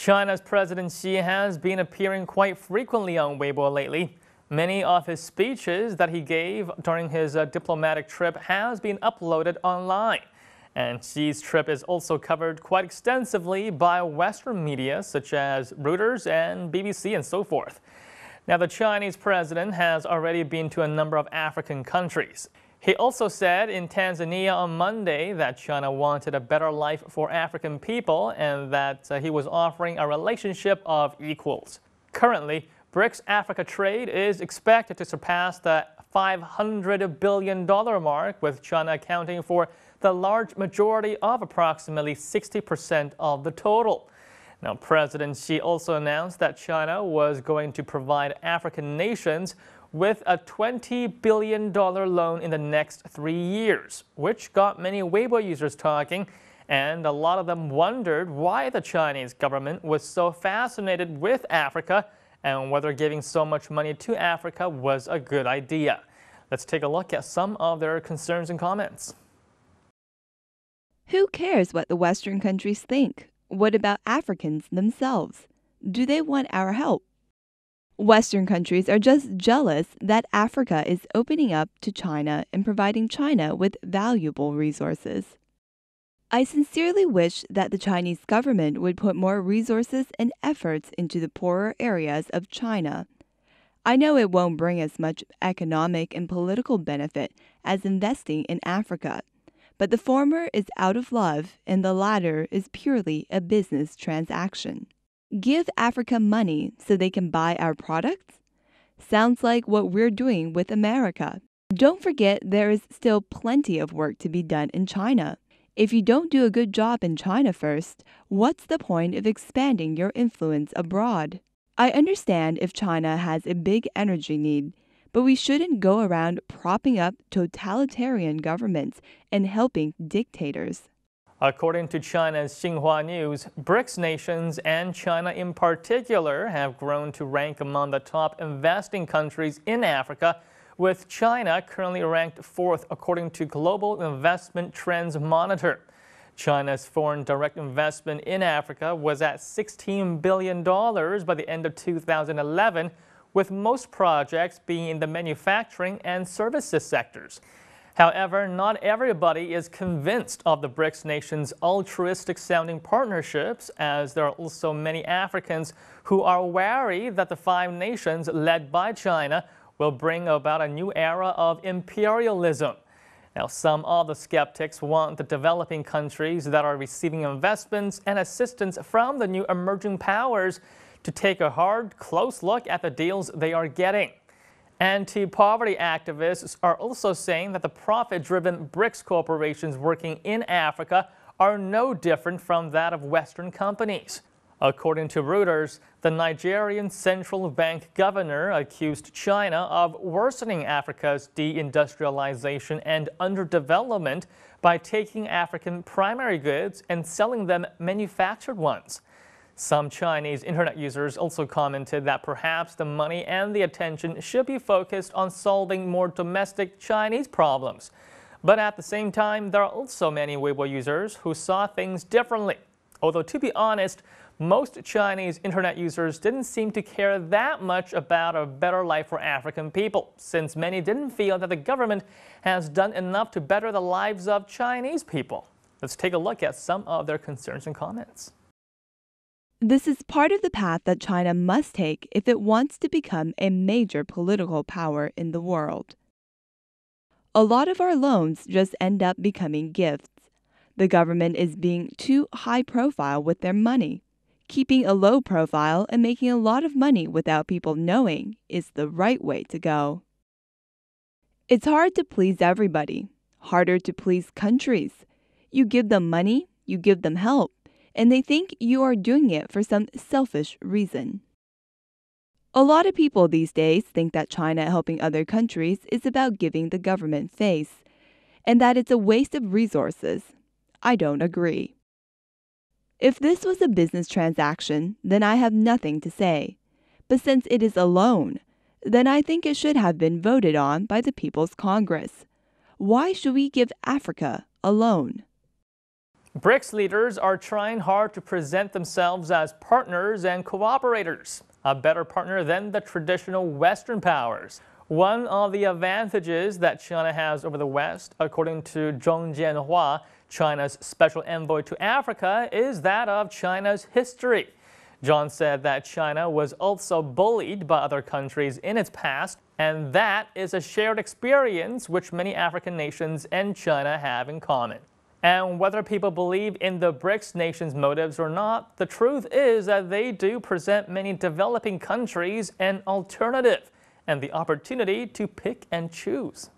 China's President Xi has been appearing quite frequently on Weibo lately. Many of his speeches that he gave during his diplomatic trip has been uploaded online. And Xi's trip is also covered quite extensively by Western media such as Reuters and BBC and so forth. Now, the Chinese president has already been to a number of African countries. He also said in Tanzania on Monday that China wanted a better life for African people and that he was offering a relationship of equals. Currently, BRICS Africa trade is expected to surpass the $500 billion mark, with China accounting for the large majority of approximately 60% of the total. Now, President Xi also announced that China was going to provide African nations with a $20 billion loan in the next 3 years, which got many Weibo users talking, and a lot of them wondered why the Chinese government was so fascinated with Africa and whether giving so much money to Africa was a good idea. Let's take a look at some of their concerns and comments. Who cares what the Western countries think? What about Africans themselves? Do they want our help? Western countries are just jealous that Africa is opening up to China and providing China with valuable resources. I sincerely wish that the Chinese government would put more resources and efforts into the poorer areas of China. I know it won't bring as much economic and political benefit as investing in Africa, but the former is out of love and the latter is purely a business transaction. Give Africa money so they can buy our products? Sounds like what we're doing with America. Don't forget there is still plenty of work to be done in China. If you don't do a good job in China first, what's the point of expanding your influence abroad? I understand if China has a big energy need, but we shouldn't go around propping up totalitarian governments and helping dictators. According to China's Xinhua News, BRICS nations and China in particular have grown to rank among the top investing countries in Africa, with China currently ranked 4th according to Global Investment Trends Monitor. China's foreign direct investment in Africa was at $16 billion by the end of 2011, with most projects being in the manufacturing and services sectors. However, not everybody is convinced of the BRICS nations' altruistic-sounding partnerships, as there are also many Africans who are wary that the 5 nations led by China will bring about a new era of imperialism. Now, some of the skeptics want the developing countries that are receiving investments and assistance from the new emerging powers to take a hard, close look at the deals they are getting. Anti-poverty activists are also saying that the profit-driven BRICS corporations working in Africa are no different from that of Western companies. According to Reuters, the Nigerian central bank governor accused China of worsening Africa's deindustrialization and underdevelopment by taking African primary goods and selling them manufactured ones. Some Chinese internet users also commented that perhaps the money and the attention should be focused on solving more domestic Chinese problems. But at the same time, there are also many Weibo users who saw things differently. Although, to be honest, most Chinese internet users didn't seem to care that much about a better life for African people, since many didn't feel that the government has done enough to better the lives of Chinese people. Let's take a look at some of their concerns and comments. This is part of the path that China must take if it wants to become a major political power in the world. A lot of our loans just end up becoming gifts. The government is being too high profile with their money. Keeping a low profile and making a lot of money without people knowing is the right way to go. It's hard to please everybody, harder to please countries. You give them money, you give them help, and they think you are doing it for some selfish reason. A lot of people these days think that China helping other countries is about giving the government face, and that it's a waste of resources. I don't agree. If this was a business transaction, then I have nothing to say. But since it is a loan, then I think it should have been voted on by the People's Congress. Why should we give Africa a loan? BRICS leaders are trying hard to present themselves as partners and cooperators, a better partner than the traditional Western powers. One of the advantages that China has over the West, according to Zhong Jianhua, China's special envoy to Africa, is that of China's history. Zhong said that China was also bullied by other countries in its past, and that is a shared experience which many African nations and China have in common. And whether people believe in the BRICS nations' motives or not, the truth is that they do present many developing countries an alternative and the opportunity to pick and choose.